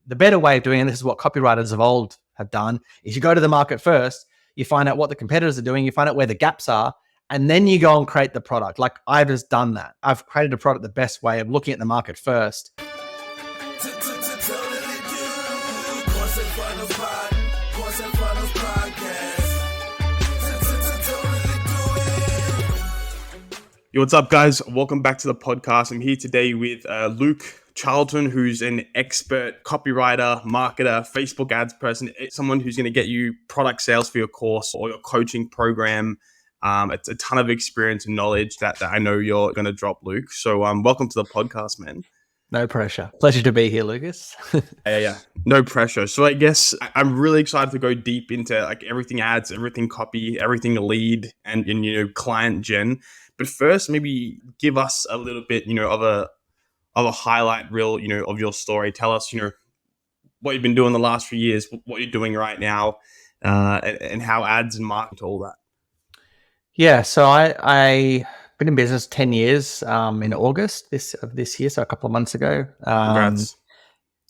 the better way of doing it, and this is what copywriters of old have done, is you go to the market first, you find out what the competitors are doing, you find out where the gaps are, and then you go and create the product. Like I've just done that. I've created a product the best way of looking at the market first. Yo, what's up, guys? Welcome back to the podcast. I'm here today with Luke Charlton, who's an expert copywriter, marketer, Facebook ads person, someone who's going to get you product sales for your course or your coaching program. It's a ton of experience and knowledge that I know you're going to drop, Luke. So welcome to the podcast, man. No pressure. Pleasure to be here, Lucas. Yeah. No pressure. So I guess I'm really excited to go deep into like everything ads, everything copy, everything lead and client gen. But first, maybe give us a little bit, of a highlight reel, of your story. Tell us, what you've been doing the last few years, what you're doing right now, and how ads and marketing, all that. Yeah, so I been in business 10 years in August of this year, so a couple of months ago. Congrats.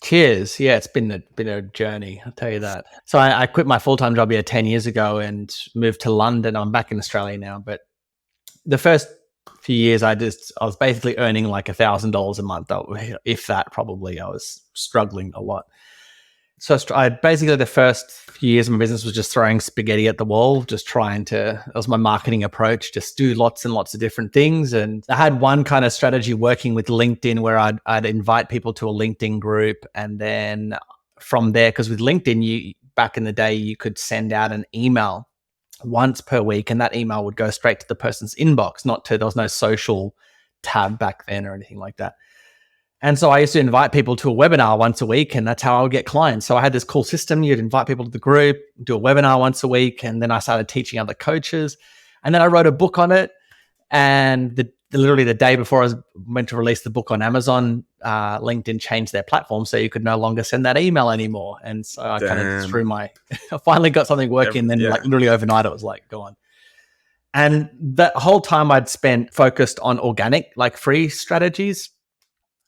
Cheers. Yeah, it's been a journey, I'll tell you that. So I quit my full-time job here 10 years ago and moved to London. I'm back in Australia now, but the first few years I was basically earning like $1,000 a month, if that. Probably I was struggling a lot. So I basically, the first few years of my business was just throwing spaghetti at the wall, just that was my marketing approach, just do lots and lots of different things. And I had one kind of strategy working with LinkedIn where I'd invite people to a LinkedIn group. And then from there, because with LinkedIn, back in the day, you could send out an email once per week, and that email would go straight to the person's inbox, there was no social tab back then or anything like that. And so I used to invite people to a webinar once a week, and that's how I would get clients. So I had this cool system. You'd invite people to the group, do a webinar once a week, and then I started teaching other coaches. And then I wrote a book on it. And literally the day before I was meant to release the book on Amazon, LinkedIn changed their platform, so you could no longer send that email anymore. And so I kind of I finally got something working. Like literally overnight, it was like gone. And that whole time I'd spent focused on organic, like free strategies.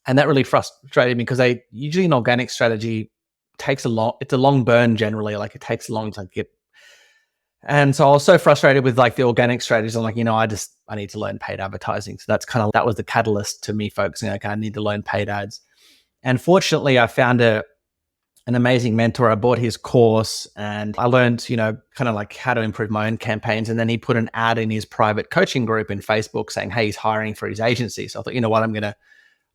And that really frustrated me because usually an organic strategy it's a long burn generally. Like it takes a long time to get. And so I was so frustrated with like the organic strategies. I'm like, I need to learn paid advertising. So that was the catalyst to me focusing. Okay, I need to learn paid ads. And fortunately I found an amazing mentor. I bought his course and I learned, kind of like how to improve my own campaigns. And then he put an ad in his private coaching group in Facebook saying, hey, he's hiring for his agency. So I thought, I'm going to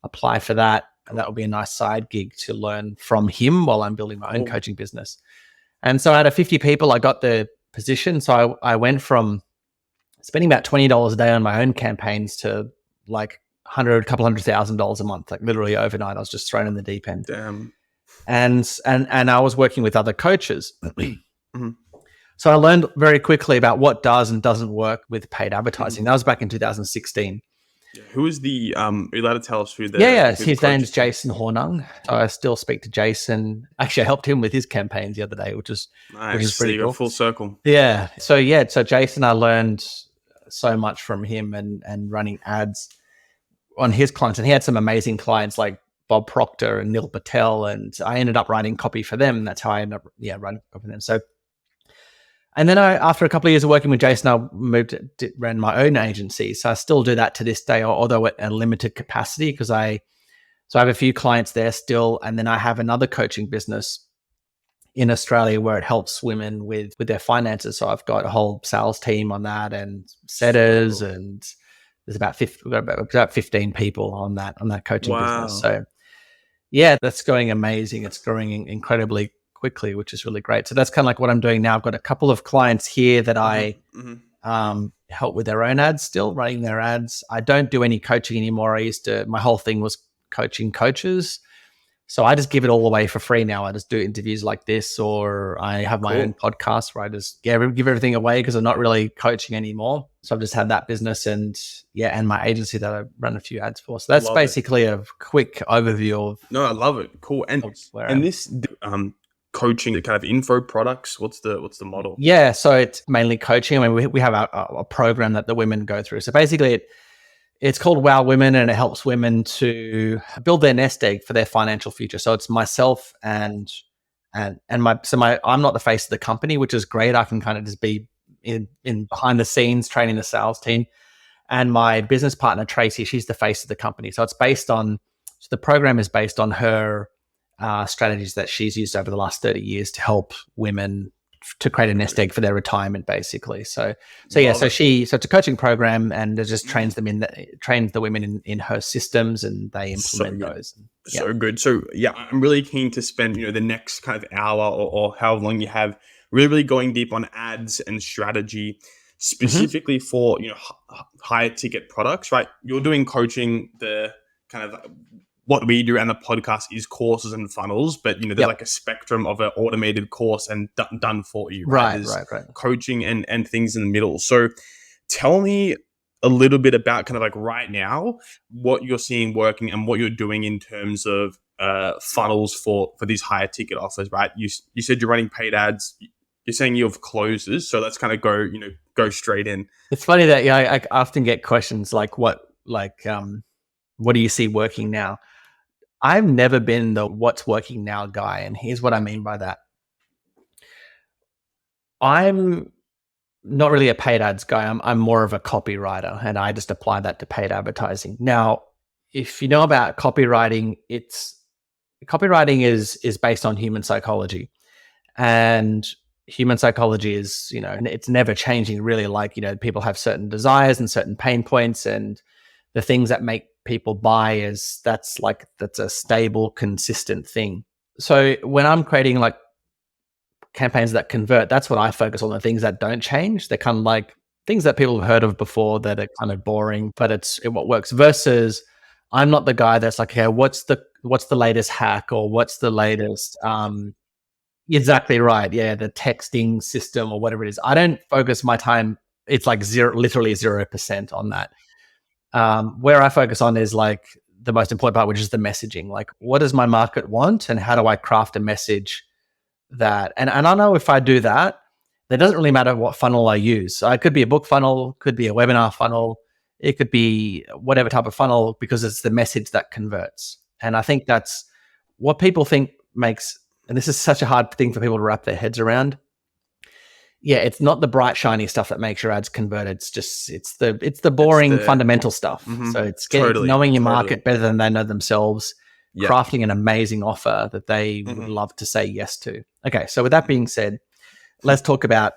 apply for that. And that would be a nice side gig to learn from him while I'm building my own coaching business. And so out of 50 people, I got the position. So I went from spending about $20 a day on my own campaigns to like couple $100,000 a month, like literally overnight. I was just thrown in the deep end. Damn. And I was working with other coaches. Mm-hmm. So I learned very quickly about what does and doesn't work with paid advertising. That was back in 2016. Who is the, are you allowed to tell us who the... Yeah, his name's Jason Hornung. So I still speak to Jason. Actually, I helped him with his campaigns the other day, which is pretty cool. Full circle. Yeah. So Jason, I learned so much from him and running ads on his clients. And he had some amazing clients like Bob Proctor and Neil Patel. And I ended up writing copy for them. That's how I ended up writing copy for them. So, and then after a couple of years of working with Jason, I ran my own agency. So I still do that to this day, although at a limited capacity, because I have a few clients there still. And then I have another coaching business in Australia where it helps women with their finances. So I've got a whole sales team on that and setters, and there's about 15 people on that coaching business. So yeah, that's going amazing. It's growing incredibly quickly, which is really great. So that's kind of like what I'm doing now. I've got a couple of clients here that I help with their own ads, still running their ads. I don't do any coaching anymore. My whole thing was coaching coaches. So I just give it all away for free now. I just do interviews like this, or I have my own podcast where I just give everything away because I'm not really coaching anymore. So I've just had that business and my agency that I run a few ads for. So that's basically a quick overview of. No, I love it. Cool. And this coaching, the kind of info products, what's the model? Yeah, so it's mainly coaching. I mean, we have a program that the women go through. So basically It's called Wow Women, and it helps women to build their nest egg for their financial future. So it's myself and I'm not the face of the company, which is great. I can kind of just be in behind the scenes training the sales team. And my business partner, Tracy, she's the face of the company. So the program is based on her strategies that she's used over the last 30 years to help women to create a nest egg for their retirement, basically. So it's a coaching program, and it just trains the women in her systems, and they implement those. So good. So yeah, I'm really keen to spend, the next kind of hour or however long you have really going deep on ads and strategy specifically for, higher ticket products, right? You're doing coaching, the kind of what we do and the podcast is courses and funnels, but there's like a spectrum of an automated course and done for you. Right. Coaching and things in the middle. So tell me a little bit about kind of like right now, what you're seeing working and what you're doing in terms of funnels for these higher ticket offers, right? You said you're running paid ads. You're saying you have closes. So let's kind of go straight in. It's funny that I often get questions like what do you see working now? I've never been the what's working now guy. And here's what I mean by that. I'm not really a paid ads guy. I'm more of a copywriter, and I just apply that to paid advertising. Now, if you know about copywriting, copywriting is based on human psychology, and human psychology is, it's never changing really. Like, people have certain desires and certain pain points, and the things that make people buy that's a stable, consistent thing. So when I'm creating like campaigns that convert, that's what I focus on, the things that don't change. They're kind of like things that people have heard of before that are kind of boring, but it's what works. Versus I'm not the guy that's like, okay, what's the latest hack, or what's the latest exactly right. Yeah, the texting system or whatever it is. I don't focus my time. It's like literally 0% on that. Where I focus on is like the most important part, which is the messaging. Like, what does my market want, and how do I craft a message that? And I know if I do that, it doesn't really matter what funnel I use. So it could be a book funnel, could be a webinar funnel, it could be whatever type of funnel, because it's the message that converts. And I think that's what people think makes, and this is such a hard thing for people to wrap their heads around. Yeah, it's not the bright, shiny stuff that makes your ads convert. It's the boring fundamental stuff. So it's knowing your market better than they know themselves, crafting an amazing offer that they would love to say yes to. Okay, so with that being said, let's talk about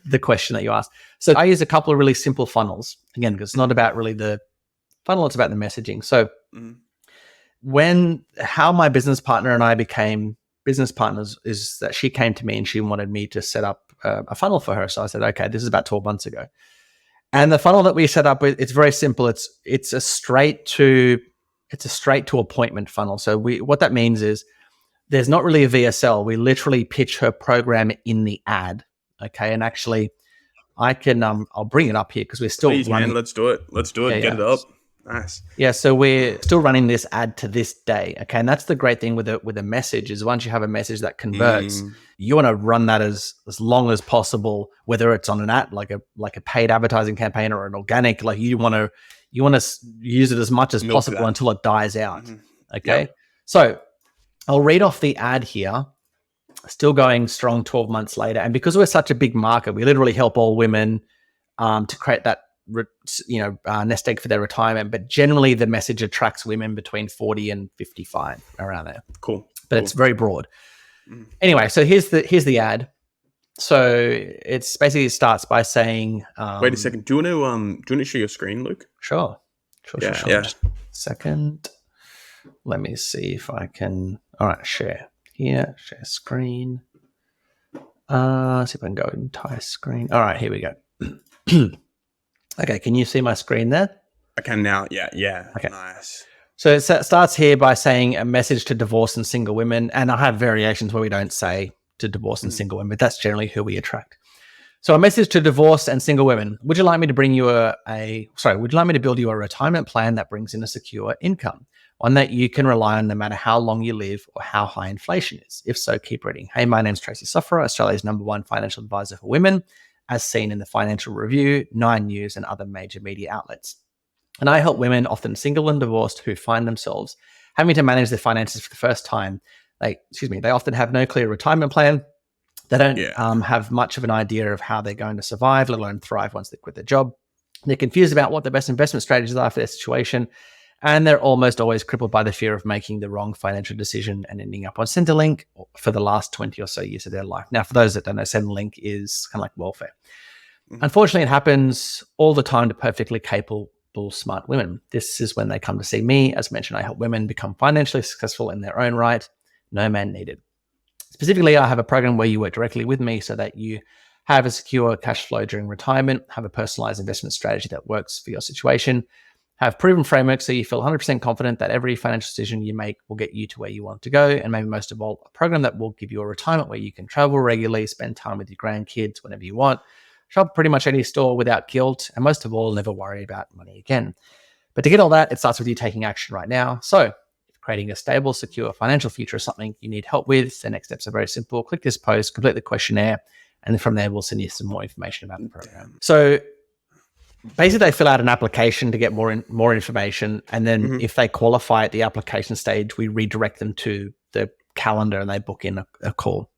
the question that you asked. So I use a couple of really simple funnels, again, because it's not about really the funnel, it's about the messaging. So how my business partner and I became business partners is that she came to me and she wanted me to set up a funnel for her. So I said, okay, this is about 12 months ago. And the funnel that we set up, it's very simple. It's a straight to appointment funnel. So what that means is there's not really a VSL. We literally pitch her program in the ad. Okay. And actually I can, I'll bring it up here because we're still running. Man, let's do it. Get it up. Nice. Yeah, so we're still running this ad to this day. Okay, and that's the great thing with a message is once you have a message that converts, you want to run that as long as possible, whether it's on an ad like a paid advertising campaign or an organic. Like you want to use it as much as possible until it dies out. Okay, so I'll read off the ad here. Still going strong 12 months later, and because we're such a big market, we literally help all women to create that nest egg for their retirement. But generally the message attracts women between 40 and 55, around there. Cool. It's very broad. Anyway, so here's the ad. So it's basically starts by saying wait a second, do you want to share your screen, Luke? Sure. Yeah. Just a second, let me see if I can. All right, share here, share screen. See if I can go entire screen. All right, here we go. Okay, can you see my screen there? I can now. Yeah. Okay. Nice. So it starts here by saying a message to divorced and single women, and I have variations where we don't say to divorced and single women, but that's generally who we attract. So a message to divorced and single women: would you like me to bring you would you like me to build you a retirement plan that brings in a secure income, one that you can rely on no matter how long you live or how high inflation is? If so, keep reading. Hey, my name's Tracy, Australia's #1 financial advisor for women, as seen in the Financial Review, 9 News, and other major media outlets. And I help women, often single and divorced, who find themselves having to manage their finances for the first time. They often have no clear retirement plan. They don't have much of an idea of how they're going to survive, let alone thrive once they quit their job. They're confused about what the best investment strategies are for their situation. And they're almost always crippled by the fear of making the wrong financial decision and ending up on Centrelink for the last 20 or so years of their life. Now, for those that don't know, Centrelink is kind of like welfare. Unfortunately, it happens all the time to perfectly capable, smart women. This is when they come to see me. As mentioned, I help women become financially successful in their own right. No man needed. Specifically, I have a program where you work directly with me so that you have a secure cash flow during retirement, have a personalized investment strategy that works for your situation, have proven frameworks so you feel 100% confident that every financial decision you make will get you to where you want to go, and maybe most of all, a program that will give you a retirement where you can travel regularly, spend time with your grandkids whenever you want, shop pretty much any store without guilt, and most of all, never worry about money again. But to get all that, it starts with you taking action right now. So if creating a stable, secure financial future is something you need help with, the next steps are very simple. Click this post, complete the questionnaire, and then from there, we'll send you some more information about the program. So basically, they fill out an application to get more information. And then if they qualify at the application stage, we redirect them to the calendar and they book in a call.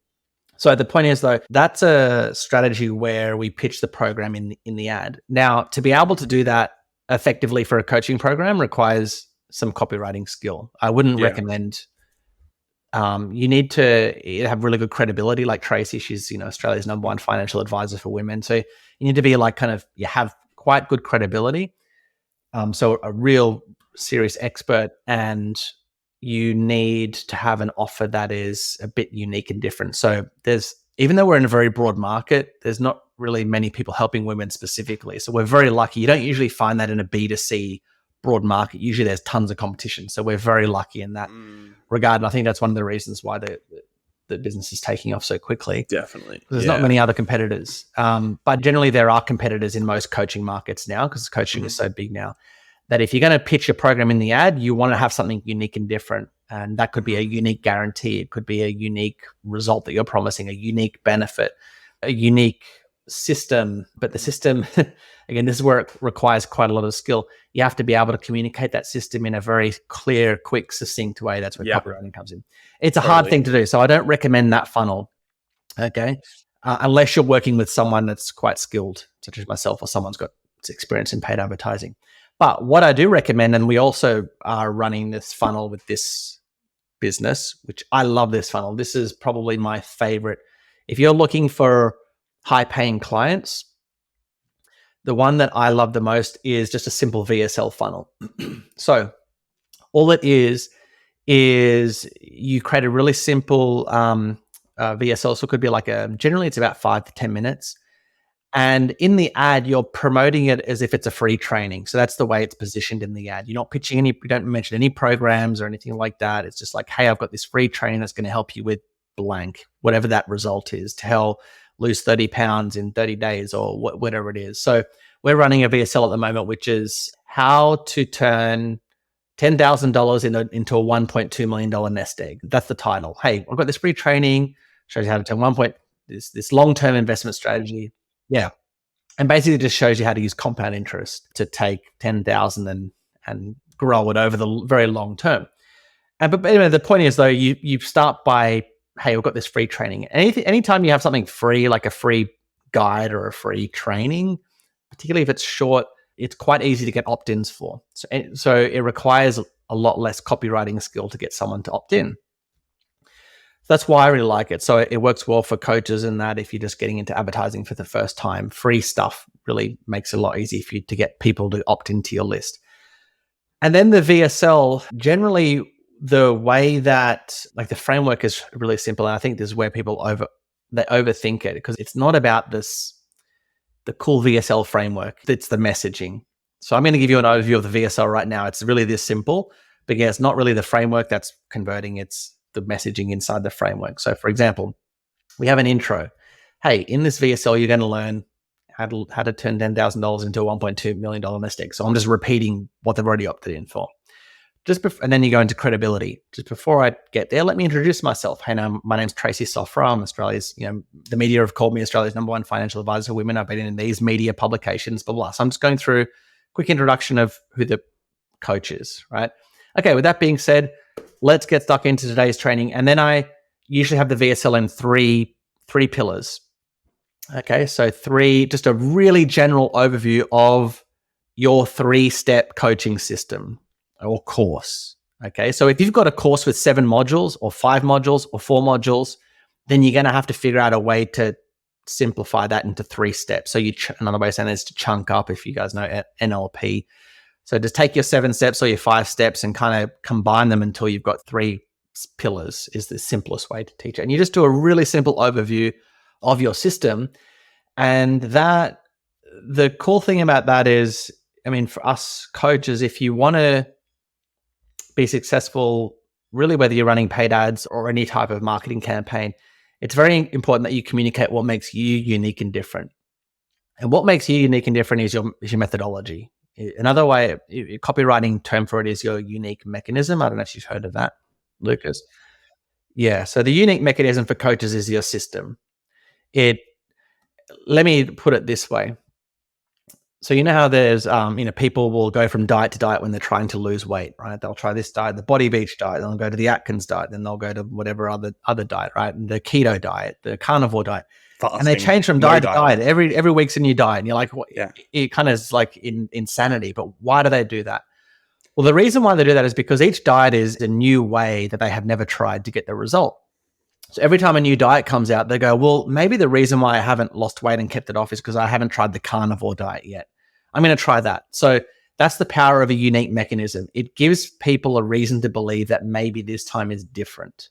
So the point is, though, that's a strategy where we pitch the program in the ad. Now, to be able to do that effectively for a coaching program requires some copywriting skill. I wouldn't recommend. You need to have really good credibility, like Tracy. She's Australia's #1 financial advisor for women. So you need to be like you have quite good credibility. So a real serious expert, and you need to have an offer that is a bit unique and different. So even though we're in a very broad market, there's not really many people helping women specifically. So we're very lucky. You don't usually find that in a B2C broad market. Usually there's tons of competition. So we're very lucky in that regard. And I think that's one of the reasons why the business is taking off so quickly. Definitely. There's not many other competitors. But generally there are competitors in most coaching markets now, because coaching is so big now, that if you're going to pitch your program in the ad, you want to have something unique and different. And that could be a unique guarantee. It could be a unique result that you're promising, a unique benefit, a unique system. But the system, again, this is where it requires quite a lot of skill. You have to be able to communicate that system in a very clear, quick, succinct way. That's where copywriting comes in. It's a hard thing to do. So I don't recommend that funnel, okay? Unless you're working with someone that's quite skilled, such as myself, or someone's got experience in paid advertising. But what I do recommend, and we also are running this funnel with this business, which I love this funnel. This is probably my favorite. If you're looking for high-paying clients, the one that I love the most is just a simple VSL funnel. So all it is you create a really simple VSL. So it could be generally it's about 5 to 10 minutes. And in the ad, you're promoting it as if it's a free training. So that's the way it's positioned in the ad. You're not pitching you don't mention any programs or anything like that. It's just like, hey, I've got this free training that's going to help you with blank, whatever that result is, to lose 30 pounds in 30 days or whatever it is. So we're running a VSL at the moment, which is how to turn $10,000 into a $1.2 million nest egg. That's the title. Hey, I've got this free training, shows you how to turn this long-term investment strategy. Yeah. And basically just shows you how to use compound interest to take 10,000 and grow it over the very long term. But anyway, the point is, though, you start by, hey, we've got this free training. Anytime you have something free, like a free guide or a free training, particularly if it's short, it's quite easy to get opt-ins for. So it requires a lot less copywriting skill to get someone to opt in. That's why I really like it. So it works well for coaches in that if you're just getting into advertising for the first time, free stuff really makes it a lot easier for you to get people to opt into your list. And then the VSL, generally the way that the framework is really simple. And I think this is where people overthink it, because it's not about the cool VSL framework. It's the messaging. So I'm going to give you an overview of the VSL right now. It's really this simple, but yeah, it's not really the framework that's converting. It's the messaging inside the framework. So for example, we have an intro. Hey, in this VSL, you're going to learn how to turn $10,000 into a $1.2 million nest egg. So I'm just repeating what they've already opted in for. And then you go into credibility. Just before I get there, let me introduce myself. Hey, now my name's Tracy Sofra. I'm Australia's, the media have called me Australia's #1 financial advisor for women. I've been in these media publications, blah, blah. So I'm just going through quick introduction of who the coach is, right? Okay, with that being said, let's get stuck into today's training. And then I usually have the VSL in three pillars. Okay, so just a really general overview of your 3-step coaching system or course. Okay, so if you've got a course with 7 modules or 5 modules or 4 modules, then you're going to have to figure out a way to simplify that into 3 steps. So another way of saying it is to chunk up, if you guys know NLP. So just take your 7 steps or your 5 steps and kind of combine them until you've got 3 pillars is the simplest way to teach it. And you just do a really simple overview of your system. And that, the cool thing about that is, I mean, for us coaches, if you want to be successful, really, whether you're running paid ads or any type of marketing campaign, it's very important that you communicate what makes you unique and different. And what makes you unique and different is your methodology. Another way, a copywriting term for it is your unique mechanism. I don't know if you've heard of that, Lucas. Yeah. So the unique mechanism for coaches is your system. Let me put it this way. So you know how there's, people will go from diet to diet when they're trying to lose weight, right? They'll try this diet, the Body Beach diet, then they'll go to the Atkins diet, then they'll go to whatever other diet, right? And the keto diet, the carnivore diet. Fasting, and they change from diet to diet. Every week's a new diet. And you're like, what? Yeah. It kind of is like insanity. But why do they do that? Well, the reason why they do that is because each diet is a new way that they have never tried to get the result. So every time a new diet comes out, they go, well, maybe the reason why I haven't lost weight and kept it off is because I haven't tried the carnivore diet yet. I'm going to try that. So that's the power of a unique mechanism. It gives people a reason to believe that maybe this time is different.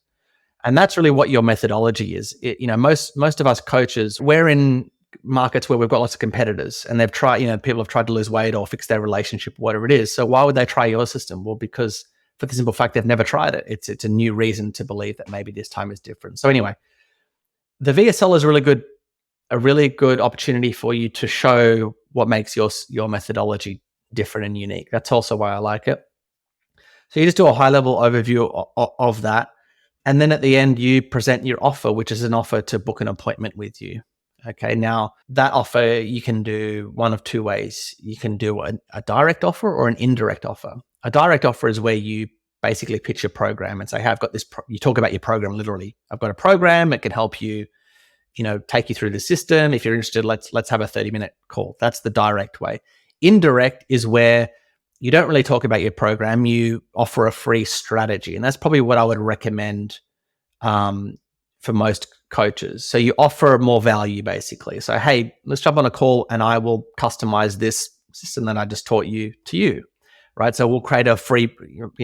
And that's really what your methodology is. Most of us coaches, we're in markets where we've got lots of competitors and they've tried, people have tried to lose weight or fix their relationship, whatever it is. So why would they try your system? Well, because for the simple fact they've never tried it. It's a new reason to believe that maybe this time is different. So anyway, the VSL is a really good opportunity for you to show what makes your methodology different and unique. That's also why I like it. So you just do a high level overview of that. And then at the end, you present your offer, which is an offer to book an appointment with you. Okay. Now that offer, you can do one of 2 ways. You can do a direct offer or an indirect offer. A direct offer is where you basically pitch your program and say, hey, I've got this, you talk about your program, literally. I've got a program. It can help you, take you through the system. If you're interested, let's have a 30-minute call. That's the direct way. Indirect is where you don't really talk about your program. You offer a free strategy. And that's probably what I would recommend for most coaches. So you offer more value, basically. So, hey, let's jump on a call and I will customize this system that I just taught you to you, right? So we'll create a free,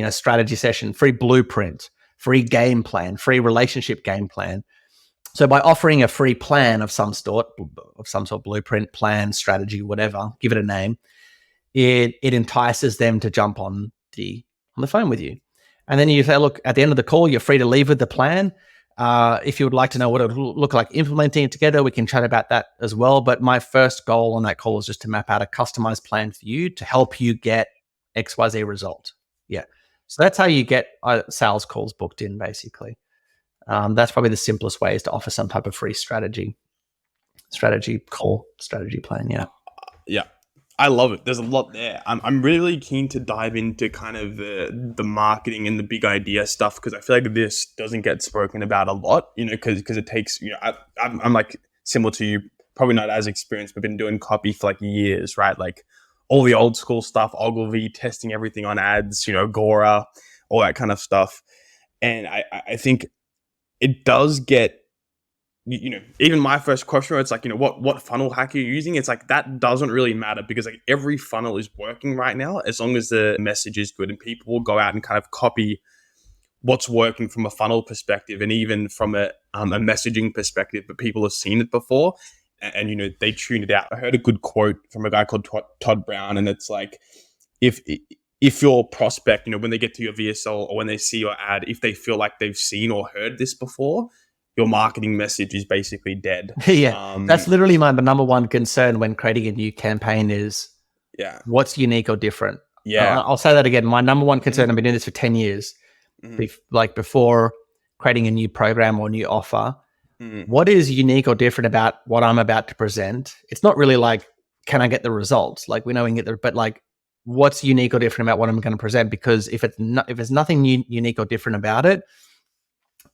strategy session, free blueprint, free game plan, free relationship game plan. So by offering a free plan of some sort, blueprint, plan, strategy, whatever, give it a name, it entices them to jump on the phone with you. And then you say, look, at the end of the call, you're free to leave with the plan. If you would like to know what it would look like implementing it together, we can chat about that as well. But my first goal on that call is just to map out a customized plan for you to help you get XYZ result. Yeah. So that's how you get sales calls booked in, basically. That's probably the simplest way, is to offer some type of free strategy call, strategy plan. Yeah. Yeah. I love it. There's a lot there. I'm really keen to dive into kind of the marketing and the big idea stuff, because I feel like this doesn't get spoken about a lot, because it takes, I'm like similar to you, probably not as experienced, but been doing copy for like years, right? Like all the old school stuff, Ogilvy, testing everything on ads, Agora, all that kind of stuff. And I think it does get, even my first question, it's like, what funnel hack are you using? It's like, that doesn't really matter, because like every funnel is working right now, as long as the message is good, and people will go out and kind of copy what's working from a funnel perspective and even from a messaging perspective, but people have seen it before and they tune it out. I heard a good quote from a guy called Todd Brown, and it's like, if your prospect, when they get to your VSL or when they see your ad, if they feel like they've seen or heard this before, your marketing message is basically dead. Yeah, that's literally my number one concern when creating a new campaign is what's unique or different. Yeah. I'll say that again. My number one concern, I've been doing this for 10 years, before creating a new program or new offer, what is unique or different about what I'm about to present? It's not really like, can I get the results? Like, we know we can get there, but like, what's unique or different about what I'm going to present? Because if there's nothing unique or different about it,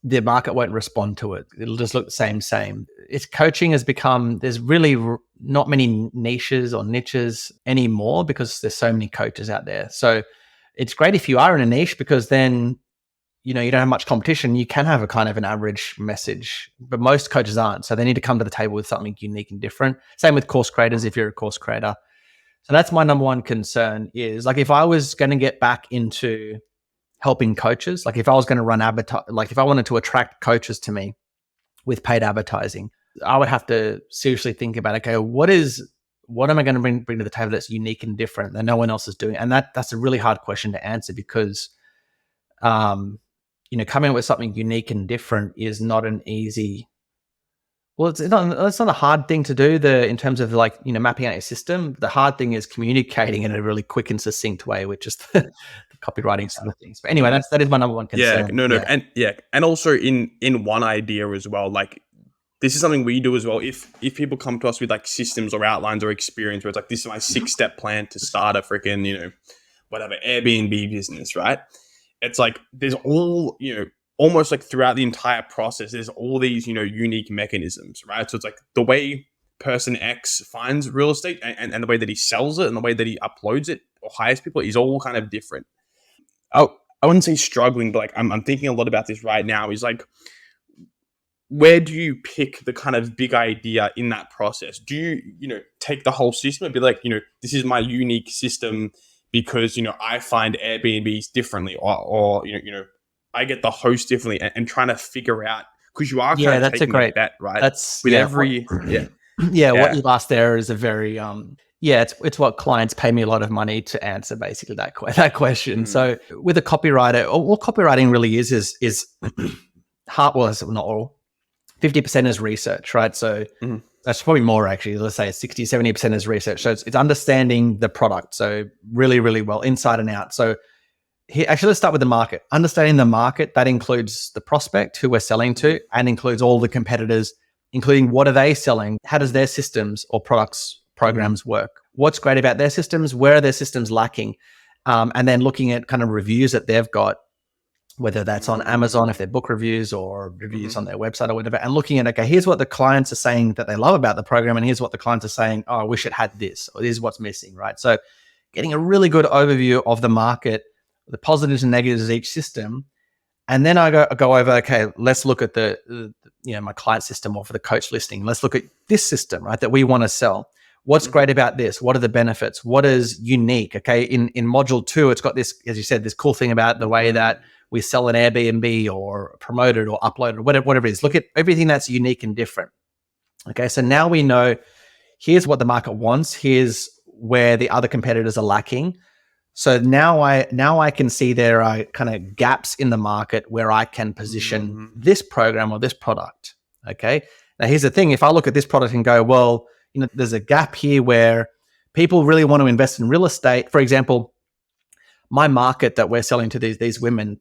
the market won't respond to it. It'll just look the same. It's coaching has become, there's really not many niches or niches anymore because there's so many coaches out there. So it's great if you are in a niche, because then, you don't have much competition. You can have a kind of an average message, but most coaches aren't. So they need to come to the table with something unique and different. Same with course creators, if you're a course creator. So that's my number one concern is, like, if I was going to get back into helping coaches, like if I was going to run like if I wanted to attract coaches to me with paid advertising, I would have to seriously think about, okay, what am I going to bring to the table that's unique and different that no one else is doing? And that's a really hard question to answer, because, coming up with something unique and different is not an easy. Well, it's not a hard thing to do in terms of mapping out your system. The hard thing is communicating in a really quick and succinct way, which is the copywriting side of things. But anyway, that is my number one concern. And also in one idea as well, like this is something we do as well. If people come to us with like systems or outlines or experience where it's like, this is my 6-step plan to start a freaking, whatever Airbnb business, right? It's like there's all, almost like throughout the entire process, there's all these, unique mechanisms, right? So it's like the way person X finds real estate and the way that he sells it and the way that he uploads it or hires people is all kind of different. I wouldn't say struggling, but like I'm thinking a lot about this right now is like, where do you pick the kind of big idea in that process? Do you, take the whole system and be like, this is my unique system because, I find Airbnbs differently or I get the host differently and trying to figure out, because you are kind of taking a great bet, right? That's with what you asked there is a very it's what clients pay me a lot of money to answer, basically that question. Mm. So with a copywriter, all copywriting really is hard. Well, not all. 50% is research, right? So that's probably more actually. Let's say 60-70% is research. So it's understanding the product. So really, really well, inside and out. So actually, let's start with the market. Understanding the market, that includes the prospect who we're selling to and includes all the competitors, including what are they selling? How does their systems or programs work? What's great about their systems? Where are their systems lacking? And then looking at kind of reviews that they've got, whether that's on Amazon, if they're book reviews or reviews on their website or whatever, and looking at, okay, here's what the clients are saying that they love about the program, and here's what the clients are saying, oh, I wish it had this, or this is what's missing, right? So getting a really good overview of the market, the positives and negatives of each system. And then I go over, okay, let's look at my client system or for the coach listing. Let's look at this system, right, that we want to sell. What's great about this? What are the benefits? What is unique? Okay, in module 2, it's got this, as you said, this cool thing about the way that we sell an Airbnb or promote it or upload it or whatever it is. Look at everything that's unique and different. Okay, so now we know here's what the market wants. Here's where the other competitors are lacking. So now I can see there are kind of gaps in the market where I can position this program or this product. Okay. Now here's the thing. If I look at this product and go, well, there's a gap here where people really want to invest in real estate. For example, my market that we're selling to these women,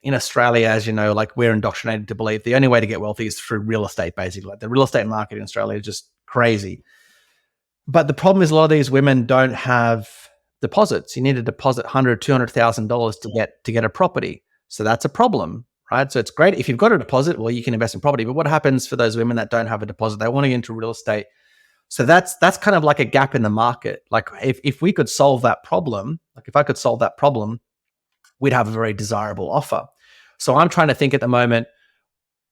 in Australia, as you know, like we're indoctrinated to believe the only way to get wealthy is through real estate, basically. Like the real estate market in Australia is just crazy. But the problem is a lot of these women don't have deposits. You need to deposit $100,000, $200,000 to get a property. So that's a problem, right? So it's great if you've got a deposit, well, you can invest in property. But what happens for those women that don't have a deposit? They want to get into real estate. So that's kind of like a gap in the market. Like if we could solve that problem, like if I could solve that problem, we'd have a very desirable offer. So I'm trying to think at the moment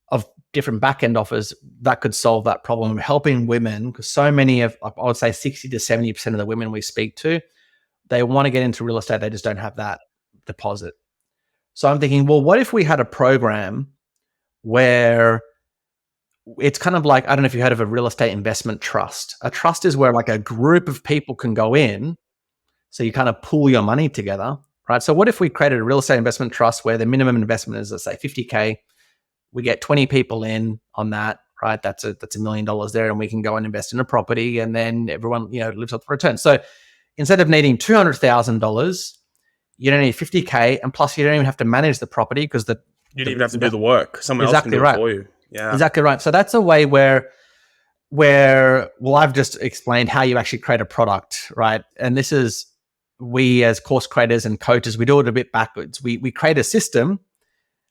of different back-end offers that could solve that problem, helping women, because so many of, I would say 60 to 70% of the women we speak to, they want to get into real estate. They just don't have that deposit. So I'm thinking, well, what if we had a program where it's kind of like, I don't know if you heard of a real estate investment trust. A trust is where like a group of people can go in. So you kind of pool your money together, right? So what if we created a real estate investment trust where the minimum investment is, let's say $50K. We get 20 people in on that, right? That's $1 million there. And we can go and invest in a property and then everyone, lives up the return. So instead of needing $200,000, you don't need $50K, and plus you don't even have to manage the property because you don't even have to do the work. Someone else can do it for you. Yeah, exactly right. So that's a way where I've just explained how you actually create a product, right? And this is we as course creators and coaches, we do it a bit backwards. We create a system,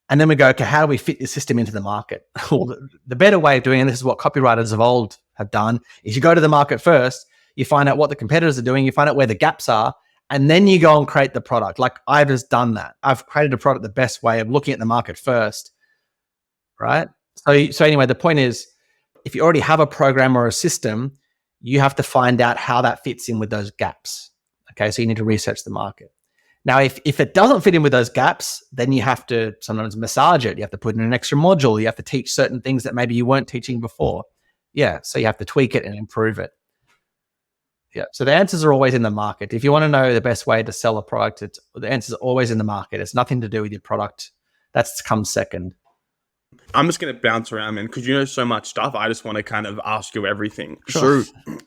and then we go, okay, how do we fit this system into the market? Well, the better way of doing it, and this is what copywriters of old have done, is you go to the market first, you find out what the competitors are doing, you find out where the gaps are, and then you go and create the product. Like I've just done that. I've created a product the best way of looking at the market first, right? So anyway, the point is, if you already have a program or a system, you have to find out how that fits in with those gaps. Okay, so you need to research the market. Now, if it doesn't fit in with those gaps, then you have to sometimes massage it. You have to put in an extra module. You have to teach certain things that maybe you weren't teaching before. Yeah, so you have to tweak it and improve it. Yeah, so the answers are always in the market. If you want to know the best way to sell a product, the answers are always in the market. It's nothing to do with your product. That's comes second. I'm just going to bounce around, man, because you know so much stuff. I just want to kind of ask you everything. Sure. So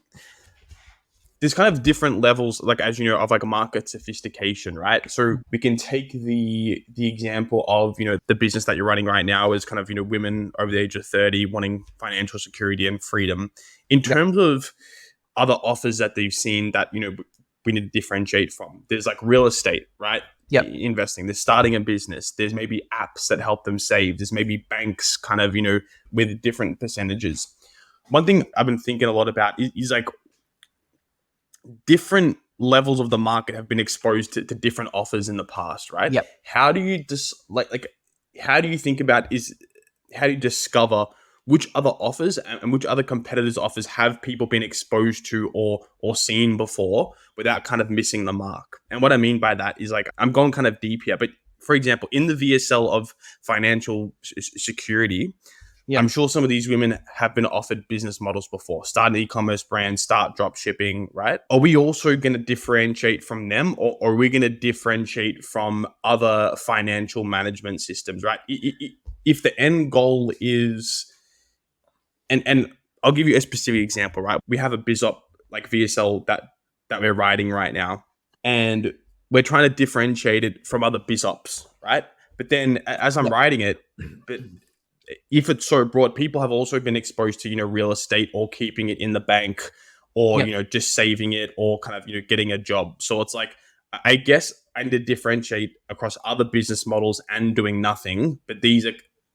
there's kind of different levels, like as you know, of like a market sophistication, right? So we can take the example of, you know, the business that you're running right now is kind of, you know, women over the age of 30 wanting financial security and freedom. In terms of other offers that they've seen that, you know, we need to differentiate from, there's like real estate, right? Yep. Investing, there's starting a business, there's maybe apps that help them save, there's maybe banks kind of, you know, with different percentages. One thing I've been thinking a lot about is like different levels of the market have been exposed to different offers in the past, right? Yep. How do you how do you think about how do you discover which other offers and which other competitors' offers have people been exposed to or seen before without kind of missing the mark? And what I mean by that is, like, I'm going kind of deep here, but for example, in the VSL of financial security, I'm sure some of these women have been offered business models before, start an e-commerce brand, start drop shipping, right? Are we also going to differentiate from them, or are we going to differentiate from other financial management systems, right? If the end goal is, and I'll give you a specific example, right? We have a BizOp like VSL that we're writing right now, and we're trying to differentiate it from other BizOps, right? But then as I'm writing it, but if it's so broad, people have also been exposed to, you know, real estate or keeping it in the bank or, you know, just saving it or kind of, you know, getting a job. So it's like, I guess I need to differentiate across other business models and doing nothing, but these are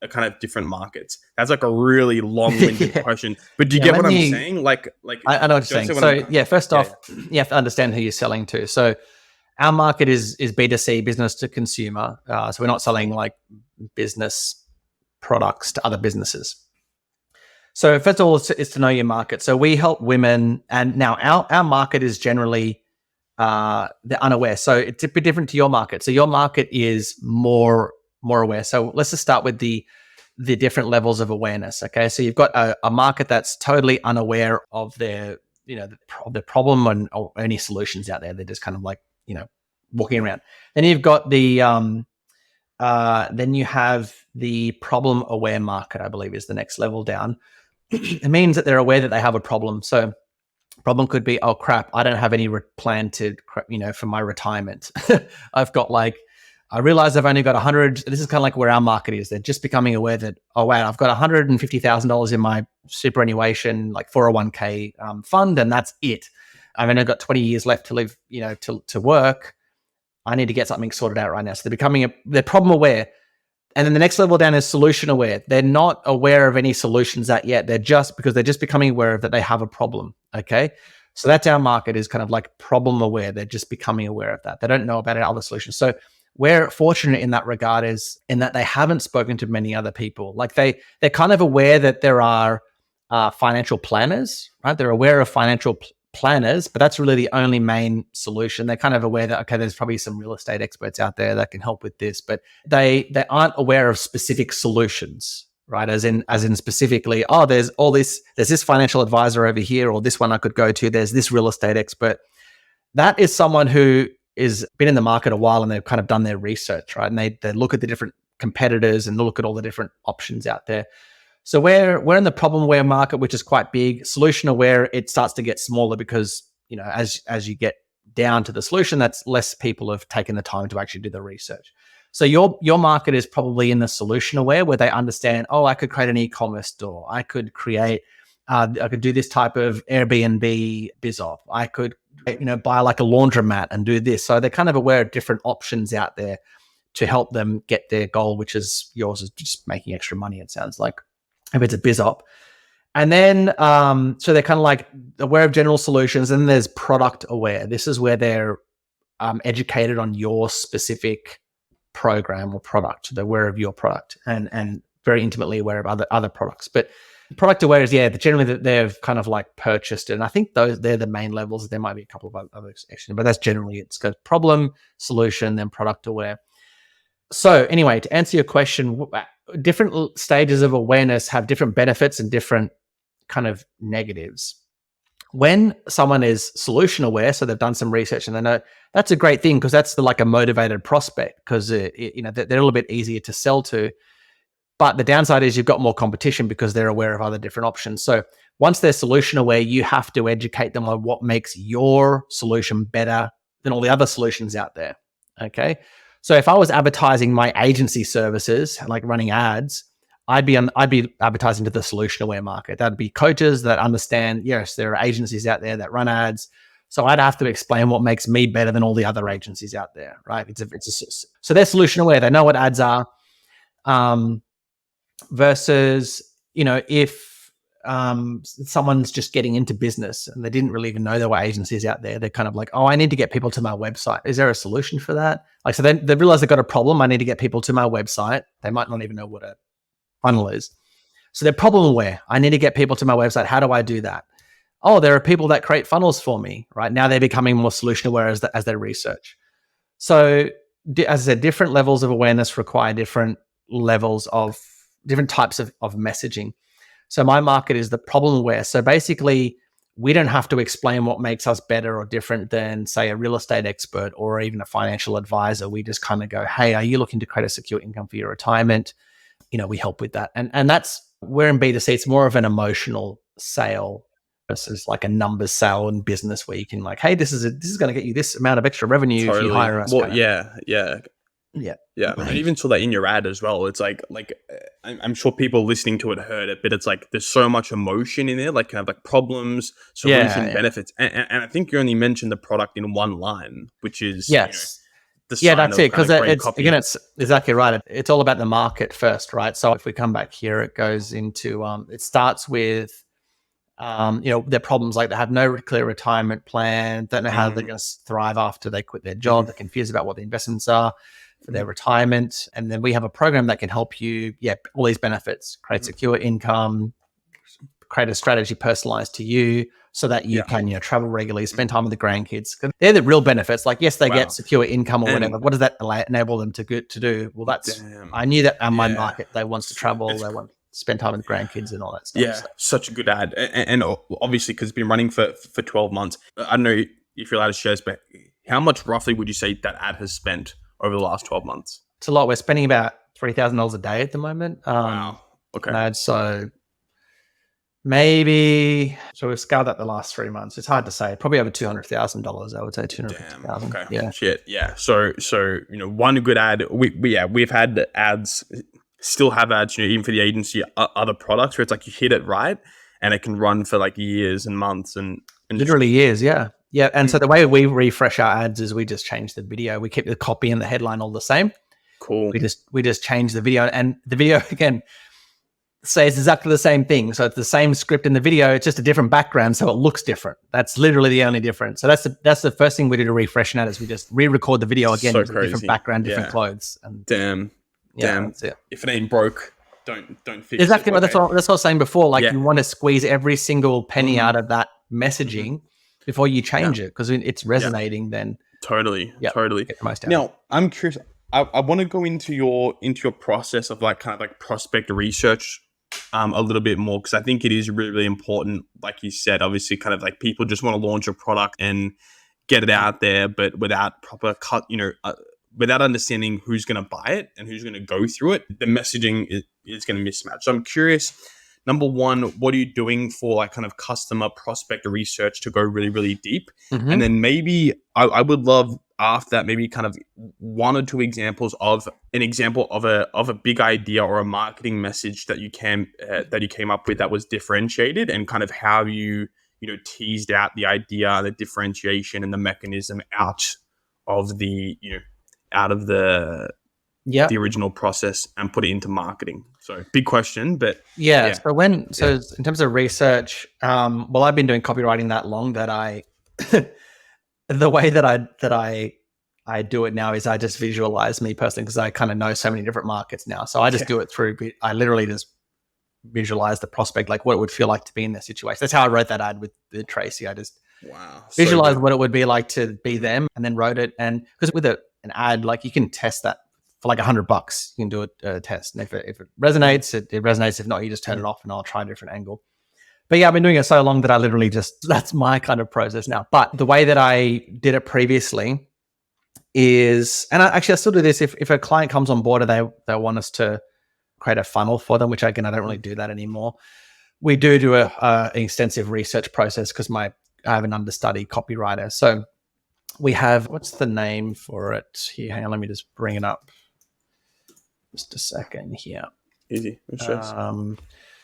kind of different markets. That's like a really long-winded question, but do you get what I'm saying? Like I know what you're saying. So first off, you have to understand who you're selling to. So our market is B2C, business to consumer. So we're not selling like business products to other businesses. So first of all, is to know your market. So we help women, and now our market is generally they're unaware. So it's a bit different to your market. So your market is more aware. So let's just start with the different levels of awareness. Okay, so you've got a market that's totally unaware of their, you know, of the problem or any solutions out there. They're just kind of like, you know, walking around. Then you've got the then you have the problem aware market, I believe is the next level down. It means that they're aware that they have a problem. So problem could be, oh crap, I don't have any plan to, you know, for my retirement. I've got like, I realize I've only got 100. This is kind of like where our market is. They're just becoming aware that, oh wow, I've got $150,000 in my superannuation, like 401k fund, and that's it. I've only got 20 years left to live, you know, to work. I need to get something sorted out right now. So they're problem aware. And then the next level down is solution aware. They're not aware of any solutions yet. They're just becoming aware of that they have a problem. Okay. So that's our market, is kind of like problem aware. They're just becoming aware of that. They don't know about other solutions. So we're fortunate in that regard, is in that they haven't spoken to many other people. Like they're kind of aware that there are financial planners, right? They're aware of financial planners, but that's really the only main solution. They're kind of aware that, okay, there's probably some real estate experts out there that can help with this, but they aren't aware of specific solutions, right? As in specifically, oh, there's this financial advisor over here, or this one I could go to. There's this real estate expert. That is someone who is been in the market a while and they've kind of done their research, right? And they look at the different competitors and look at all the different options out there. So we're in the problem aware market, which is quite big. Solution aware, it starts to get smaller because, you know, as you get down to the solution, that's less people have taken the time to actually do the research. So your market is probably in the solution aware, where they understand, oh, I could create an e-commerce store. I could create, I could do this type of Airbnb BizOp. I could buy like a laundromat and do this. So they're kind of aware of different options out there to help them get their goal, which is yours, is just making extra money, it sounds like, if it's a biz op. And then, so they're kind of like aware of general solutions. And then there's product aware. This is where they're educated on your specific program or product. They're aware of your product and very intimately aware of other products. But product aware is, generally that they've kind of like purchased it. And I think they're the main levels. There might be a couple of other sections, but that's generally, it's got problem, solution, then product aware. So anyway, to answer your question, different stages of awareness have different benefits and different kind of negatives. When someone is solution aware, so they've done some research and they know, that's a great thing, because that's like a motivated prospect, because they're a little bit easier to sell to. But the downside is you've got more competition because they're aware of other different options. So once they're solution aware, you have to educate them on what makes your solution better than all the other solutions out there. Okay. So if I was advertising my agency services, like running ads, I'd be advertising to the solution aware market. That'd be coaches that understand, yes, there are agencies out there that run ads. So I'd have to explain what makes me better than all the other agencies out there, right? So they're solution aware. They know what ads are. Versus, if someone's just getting into business and they didn't really even know there were agencies out there, they're kind of like, oh, I need to get people to my website. Is there a solution for that? Like, so then they realize they've got a problem. I need to get people to my website. They might not even know what a funnel is. So they're problem aware. I need to get people to my website. How do I do that? Oh, there are people that create funnels for me, right? Now they're becoming more solution aware as they research. So as I said, different levels of awareness require different types of messaging. So my market is the problem aware. So basically, we don't have to explain what makes us better or different than, say, a real estate expert or even a financial advisor. We just kind of go, hey, are you looking to create a secure income for your retirement? We help with that. And that's where in B2C, it's more of an emotional sale versus like a numbers sale in business, where you can like, hey, this is going to get you this amount of extra revenue if you hire us. Well, yeah. I even saw that in your ad as well. It's like I'm sure people listening to it heard it, but it's like there's so much emotion in there, like kind of like problems, solution, benefits, and I think you only mentioned the product in one line, which is yes. That's it. Because it's exactly right. It's all about the market first, right? So if we come back here, it goes into, it starts with, their problems, like they have no clear retirement plan, don't know how they're going to thrive after they quit their job, they're confused about what the investments are for their retirement. And then we have a program that can help you, all these benefits, create secure income, create a strategy personalized to you, so that you can travel regularly, spend time with the grandkids. They're the real benefits. Like, yes, they get secure income or whatever. What does that enable them to do? Well, that's I knew that my market, they wants to travel, they want to spend time with grandkids and all that stuff. Yeah, such a good ad, and obviously because it's been running for 12 months. I don't know if you're allowed to share, but how much roughly would you say that ad has spent over the last 12 months? It's a lot. We're spending about $3,000 a day at the moment. Wow. Okay. Ads, so maybe, so we've scaled that the last 3 months. It's hard to say. Probably over $200,000. I would say $250,000. Okay. Yeah. Shit. Yeah. So one good ad. We've had ads, still have ads. Even for the agency, other products where it's like you hit it right, and it can run for like years and months and literally years. Yeah. Yeah. And so the way we refresh our ads is we just change the video. We keep the copy and the headline all the same. Cool. We just change the video, and the video again says exactly the same thing. So it's the same script in the video. It's just a different background, so it looks different. That's literally the only difference. So that's the first thing we do to refresh that, is we just re-record the video again with a different background, different clothes. And damn. That's it. If it ain't broke, don't fix exactly it. That's what I was saying before. Like you want to squeeze every single penny out of that messaging before you change it, because it's resonating. Then totally. Get the most out. Now I'm curious. I want to go into your process of like kind of like prospect research a little bit more, because I think it is really, really important. Like you said, obviously kind of like people just want to launch a product and get it out there, but without proper without understanding who's going to buy it and who's going to go through it, the messaging is going to mismatch. So I'm curious, number one, what are you doing for like kind of customer prospect research to go really, really deep? And then maybe I would love after that, maybe kind of one or two examples of a big idea or a marketing message that you came up with that was differentiated, and kind of how you teased out the idea, the differentiation, and the mechanism out of the the original process and put it into marketing? So big question, but yeah. So in terms of research, well, I've been doing copywriting that long that the way that I do it now is I just visualize me personally, because I kind of know so many different markets now. So I just do it through, I literally just visualize the prospect, like what it would feel like to be in their situation. That's how I wrote that ad with Tracy. I just visualized what it would be like to be them, and then wrote it. And because with an ad, like you can test that for like $100. You can do a test, and if it resonates, it resonates. If not, you just turn it off, and I'll try a different angle. But yeah, I've been doing it so long that I literally that's my kind of process now. But the way that I did it previously is, and I still do this, if a client comes on board and they want us to create a funnel for them, which again, I don't really do that anymore. We do an extensive research process, because I have an understudy copywriter. So we have, what's the name for it here? Hang on, let me just bring it up. Just a second here. Easy. No stress.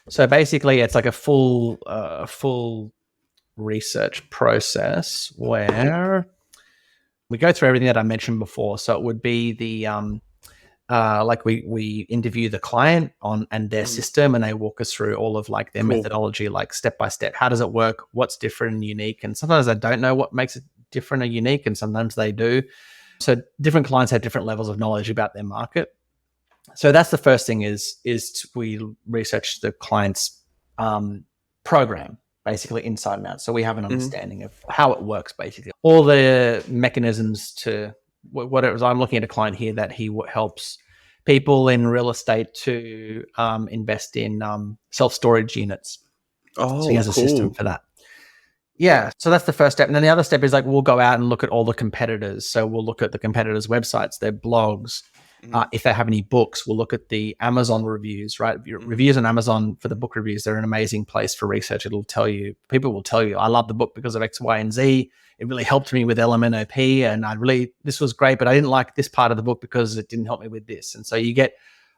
So basically, it's like a full research process where we go through everything that I mentioned before. So it would be the like we interview the client and their system, and they walk us through all of like their methodology, like step by step. How does it work? What's different and unique? And sometimes I don't know what makes it different or unique, and sometimes they do. So different clients have different levels of knowledge about their market. So that's the first thing is we research the client's program, basically inside and out. So we have an understanding of how it works, basically. All the mechanisms to what it was. I'm looking at a client here that he helps people in real estate to invest in self-storage units. So he has a system for that. Yeah, so that's the first step. And then the other step is like we'll go out and look at all the competitors. So we'll look at the competitors' websites, their blogs. If they have any books, we'll look at the Amazon reviews, right? Reviews on Amazon for the book reviews, they're an amazing place for research. It'll tell you, people will tell you, I love the book because of X, Y, and Z. It really helped me with LMNOP, and this was great, but I didn't like this part of the book because it didn't help me with this. And so you get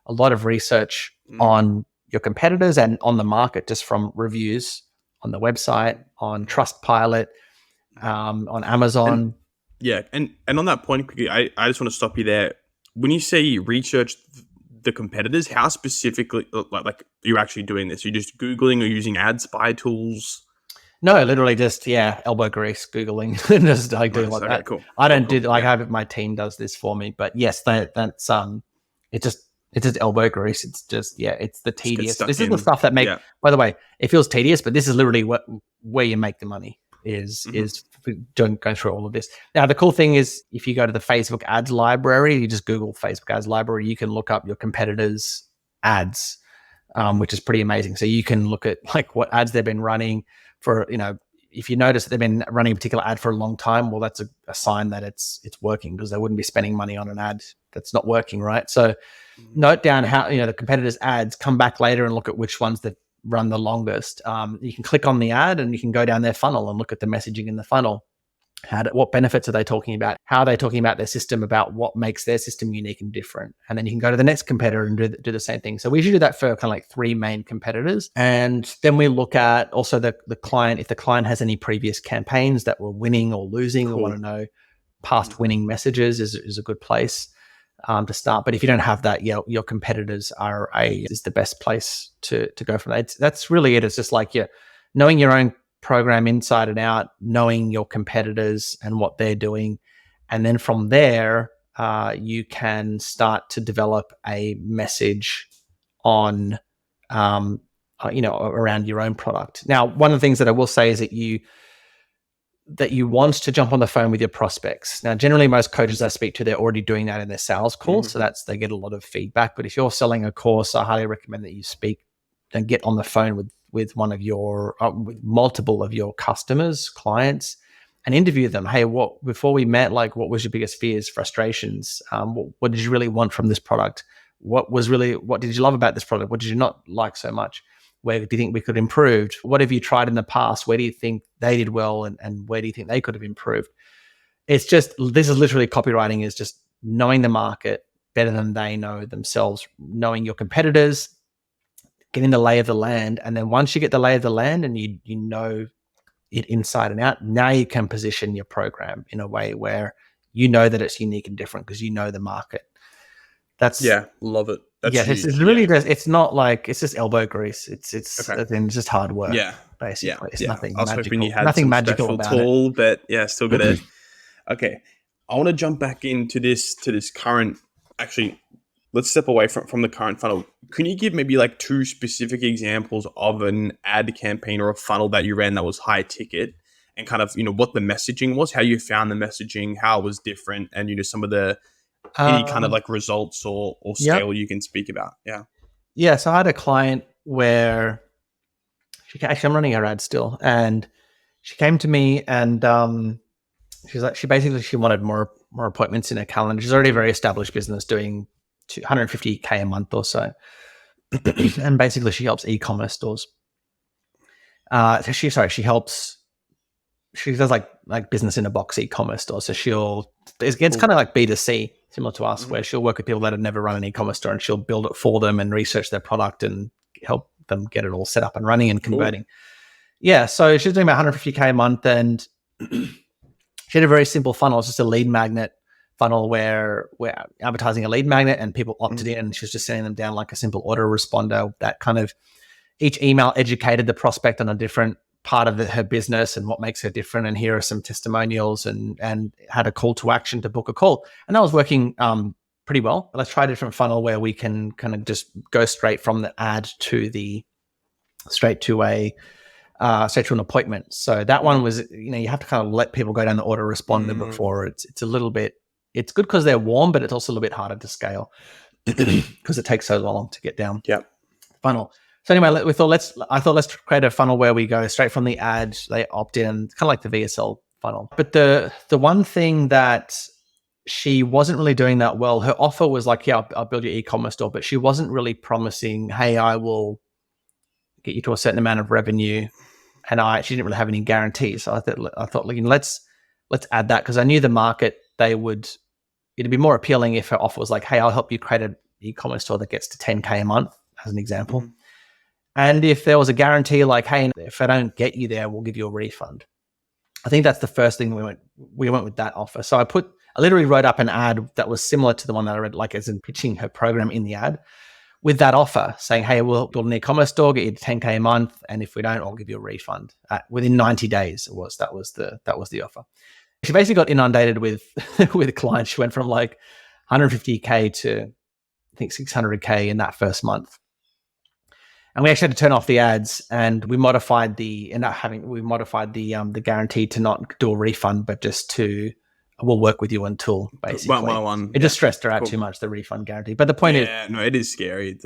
a lot of research on your competitors and on the market just from reviews on the website, on Trustpilot, on Amazon. And on that point, quickly, I just want to stop you there. When you say research the competitors, how specifically like you're actually doing this? You're just Googling or using ad spy tools? No, literally just elbow grease, Googling, just like doing like that. Cool. I don't do like have my team does this for me, but yes, that's it's just elbow grease. It's just it's the tedious. This is the stuff that by the way, it feels tedious, but this is literally where you make the money is don't go through all of this. Now, the cool thing is if you go to the Facebook ads library, you just Google Facebook ads library, you can look up your competitors' ads, which is pretty amazing. So you can look at like what ads they've been running for, if you notice that they've been running a particular ad for a long time, well, that's a sign that it's working, because they wouldn't be spending money on an ad that's not working, right? So note down how, the competitors' ads, come back later and look at which ones that run the longest. You can click on the ad and you can go down their funnel and look at the messaging in the funnel. What benefits are they talking about? How are they talking about their system, about what makes their system unique and different? And then you can go to the next competitor and do the same thing. So we usually do that for kind of like 3 main competitors. And then we look at also the client, if the client has any previous campaigns that were winning or losing, or want to know past winning messages is a good place to start. But if you don't have that, your competitors is the best place to go from that. That's really it. It's just like knowing your own program inside and out, knowing your competitors and what they're doing. And then from there, you can start to develop a message on, around your own product. Now, one of the things that I will say is that you want to jump on the phone with your prospects. Now, generally, most coaches I speak to, they're already doing that in their sales calls. So they get a lot of feedback. But if you're selling a course, I highly recommend that you speak and get on the phone with one of your, with multiple of your customers, clients, and interview them. Hey, before we met, like, what was your biggest fears, frustrations? What did you really want from this product? What did you love about this product? What did you not like so much? Where do you think we could have improved? What have you tried in the past? Where do you think they did well? And where do you think they could have improved? This is literally copywriting, is just knowing the market better than they know themselves, knowing your competitors, getting the lay of the land. And then once you get the lay of the land and you know it inside and out. Now you can position your program in a way where you know that it's unique and different because you know the market. That's love it. That's it's huge. really just, it's not like it's just elbow grease. It's Okay. it's just hard work. Yeah. Basically, it's Yeah. nothing I was magical. hoping you had Nothing some magical special about it. tool, but yeah, still got it. Okay. I want to jump back into this current, actually, let's step away from the current funnel. Can you give maybe like 2 specific examples of an ad campaign or a funnel that you ran that was high ticket, and kind of, what the messaging was, how you found the messaging, how it was different, and, some of the, any kind of like results or scale you can speak about? Yeah. So I had a client where I'm running her ad still, and she came to me and she's like, she wanted more appointments in her calendar. She's already a very established business doing 150K a month or so. And basically she helps e-commerce stores. She does like business in a box e-commerce store. So it's kind of like B2C, similar to us, where she'll work with people that have never run an e-commerce store, and she'll build it for them and research their product and help them get it all set up and running and converting. Yeah. So she's doing about 150K a month, and she had a very simple funnel. It's just a lead magnet funnel where we're advertising a lead magnet and people opted in, and she was just sending them down like a simple autoresponder that kind of, each email educated the prospect on a different part of her business and what makes her different. And here are some testimonials, and had a call to action to book a call. And that was working pretty well. But let's try a different funnel where we can kind of just go straight from the ad to straight to an appointment. So that one was, you have to kind of let people go down the autoresponder before it's a little bit, it's good because they're warm, but it's also a little bit harder to scale because it takes so long to get down funnel. So anyway, I thought let's create a funnel where we go straight from the ad, they opt in, kind of like the VSL funnel. But the one thing that she wasn't really doing that well, her offer was like, I'll build your e-commerce store, but she wasn't really promising, hey, I will get you to a certain amount of revenue. And she didn't really have any guarantees. So I thought, let's add that, because I knew the market, it'd be more appealing if her offer was like, hey, I'll help you create an e-commerce store that gets to 10K a month, as an example. And if there was a guarantee like, hey, if I don't get you there, we'll give you a refund. I think that's the first thing we went with that offer. So I literally wrote up an ad that was similar to the one that I read, like as in pitching her program in the ad, with that offer saying, hey, we'll build an e-commerce store, get you to 10K a month. And if we don't, I'll give you a refund. Within 90 days that was the offer. She basically got inundated with clients. She went from like 150K to I think 600K in that first month. And we actually had to turn off the ads, and we modified the guarantee to not do a refund, but just we'll work with you until, basically. It just stressed her out too much, the refund guarantee. But the point is, it is scary.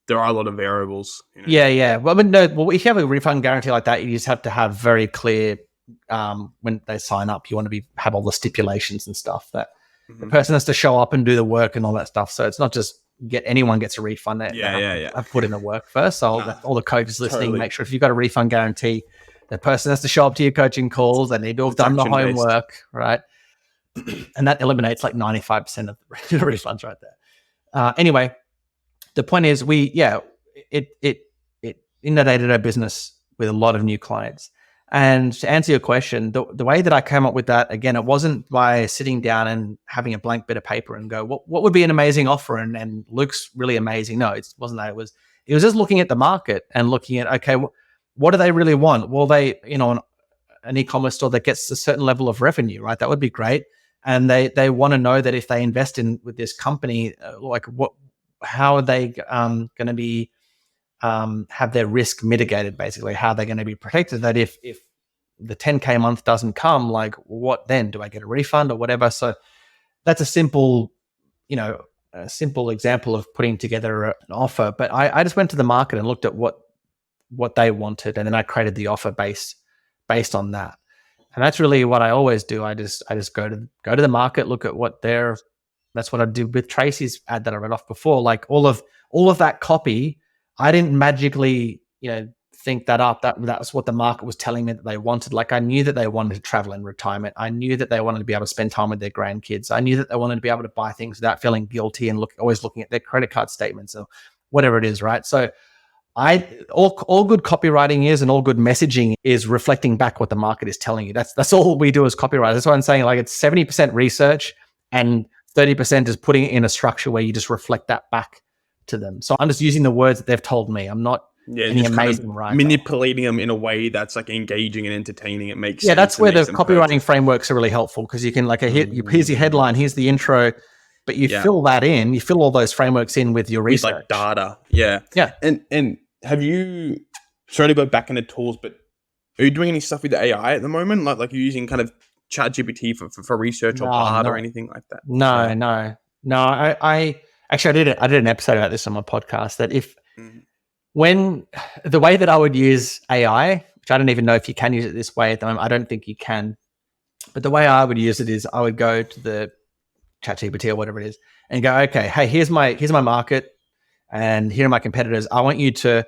There are a lot of variables. Yeah. Well, if you have a refund guarantee like that, you just have to have very clear, when they sign up, you want to have all the stipulations and stuff that the person has to show up and do the work and all that stuff. So it's not just anyone gets a refund. I've put in the work first. So all the coaches listening, make sure if you've got a refund guarantee, the person has to show up to your coaching calls. They need to have done the homework, right? And that eliminates like 95% of the refunds right there. Anyway, the point is it inundated our business with a lot of new clients. And to answer your question, the way that I came up with that, again, it wasn't by sitting down and having a blank bit of paper and go, what would be an amazing offer? And Luke's really amazing. No, it wasn't that. It was just looking at the market and looking at, okay, what do they really want? Well, they, an e-commerce store that gets a certain level of revenue, right? That would be great. And they want to know that if they invest with this company, how are they going to be, have their risk mitigated, basically, how they're going to be protected, that if the 10K a month doesn't come, like, what then? Do I get a refund or whatever? So that's a simple example of putting together an offer. But I just went to the market and looked at what they wanted, and then I created the offer based on that. And that's really what I always do. I just go to the market, look at that's what I did with Tracy's ad that I read off before. Like all of that copy, I didn't magically, think that up. That was what the market was telling me that they wanted. Like I knew that they wanted to travel in retirement. I knew that they wanted to be able to spend time with their grandkids. I knew that they wanted to be able to buy things without feeling guilty and always looking at their credit card statements or whatever it is, right? So all good copywriting is, and all good messaging is reflecting back what the market is telling you. That's all we do as copywriters. That's why I'm saying like it's 70% research and 30% is putting it in a structure where you just reflect that back to them. So I'm just using the words that they've told me. I'm not any amazing writer. Manipulating them in a way that's like engaging and entertaining. It makes sense. Yeah, that's where the copywriting frameworks are really helpful, because you can like here's your headline, here's the intro, but you fill that in, you fill all those frameworks in with your research, like data. Yeah. And have you? Sorry to go back into tools, but are you doing any stuff with the AI at the moment? Like you're using kind of ChatGPT for research or Bard or anything like that? No. I actually I did an episode about this on my podcast, that when the way that I would use AI, which I don't even know if you can use it this way at the moment, I don't think you can, but the way I would use it is I would go to the ChatGPT or whatever it is and go, okay, hey, here's my market and here are my competitors. I want you to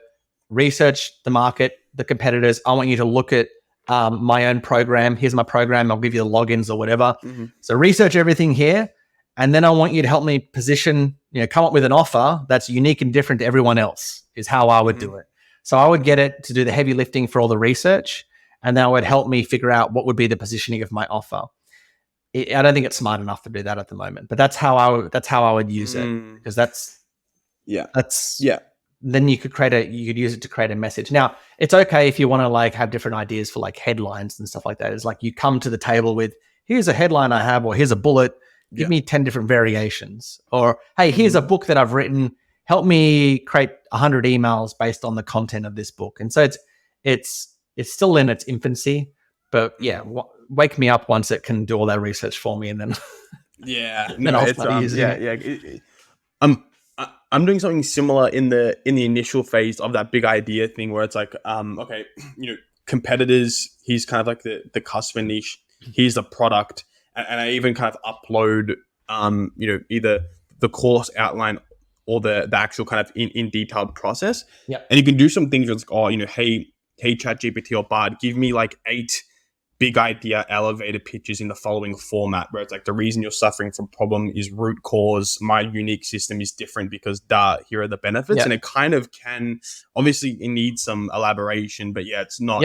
research the market, the competitors. I want you to look at my own program. Here's my program. I'll give you the logins or whatever. So research everything here. And then I want you to help me position, come up with an offer that's unique and different to everyone else, is how I would do it. So I would get it to do the heavy lifting for all the research, and then it would help me figure out what would be the positioning of my offer. I don't think it's smart enough to do that at the moment, but that's how I would use it, because that's then you could use it to create a message. Now, it's okay if you want to like have different ideas for like headlines and stuff like that. It's like you come to the table with, here's a headline I have, or here's a bullet, give me 10 different variations, or hey, here's a book that I've written, help me create 100 emails based on the content of this book. And so it's still in its infancy, but wake me up once it can do all that research for me, and then I'll start using it. I'm doing something similar in the initial phase of that big idea thing, where it's like, okay, competitors, he's kind of like the customer niche, here's the product, and I even kind of upload, either the course outline or the actual kind of in detailed process. And you can do some things where it's like, hey, ChatGPT or Bard, give me like 8 big idea elevator pitches in the following format, where it's like, the reason you're suffering from problem is root cause. My unique system is different because here are the benefits. And it kind of can, obviously it needs some elaboration, but it's not,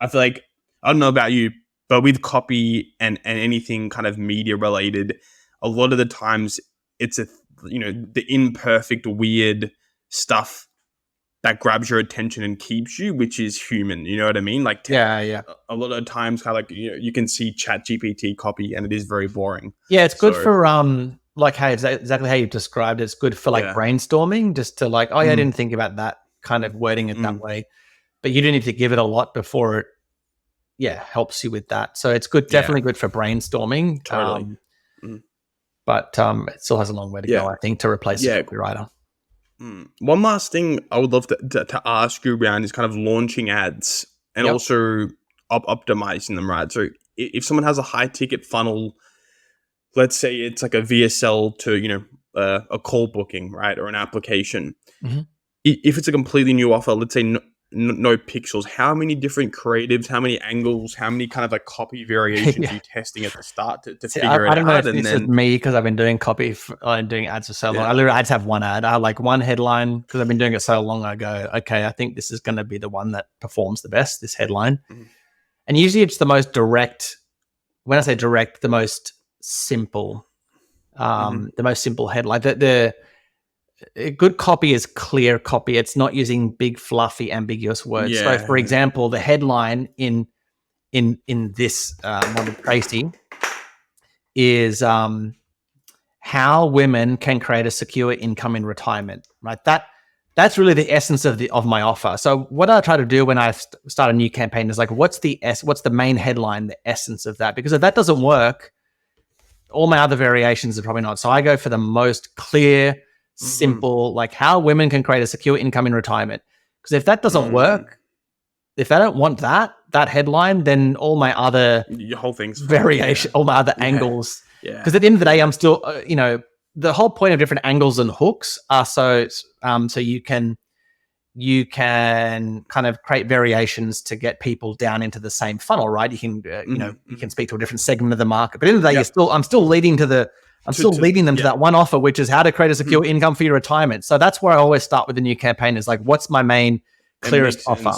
I feel like, I don't know about you, but with copy and anything kind of media related, a lot of the times it's the imperfect, weird stuff that grabs your attention and keeps you, which is human. You know what I mean? Like, a lot of times, kind of like, you can see ChatGPT copy, and it is very boring. Yeah, it's good for like, hey, exactly how you described it. It's good for like brainstorming, just to like, I didn't think about that kind of wording it that way, but you do need to give it a lot before it helps you with that. So it's good, definitely good for brainstorming. Totally. But it still has a long way to go, I think, to replace a copywriter. One last thing I would love to ask you around is kind of launching ads and also optimizing them, right? So if someone has a high ticket funnel, let's say it's like a VSL to, a call booking, right? Or an application. If it's a completely new offer, let's say no pixels, how many different creatives, how many angles, how many kind of like copy variations are you testing at the start to figure it out? I don't know if this is me, because I've been doing copy and doing ads for so long. I just have one ad. I have like one headline, because I've been doing it so long. I go, okay, I think this is going to be the one that performs the best, this headline. And usually it's the most direct. When I say direct, the most simple, headline. Good copy is clear copy. It's not using big, fluffy, ambiguous words. So, for example, the headline in this one with Tracy is how women can create a secure income in retirement. Right. That's really the essence of my offer. So, what I try to do when I start a new campaign is like, what's the main headline, the essence of that? Because if that doesn't work, all my other variations are probably not. So I go for the most clear, simple, like how women can create a secure income in retirement. Because if that doesn't work, if I don't want that headline, then all my other your whole thing's variation, all my other angles. Because at the end of the day, I'm still, the whole point of different angles and hooks are so you can kind of create variations to get people down into the same funnel, right? You can, you can speak to a different segment of the market, but at the end of the day, I'm still leading to I'm still leading them to that one offer, which is how to create a secure income for your retirement. So that's where I always start with the new campaign is like, what's my main clearest offer?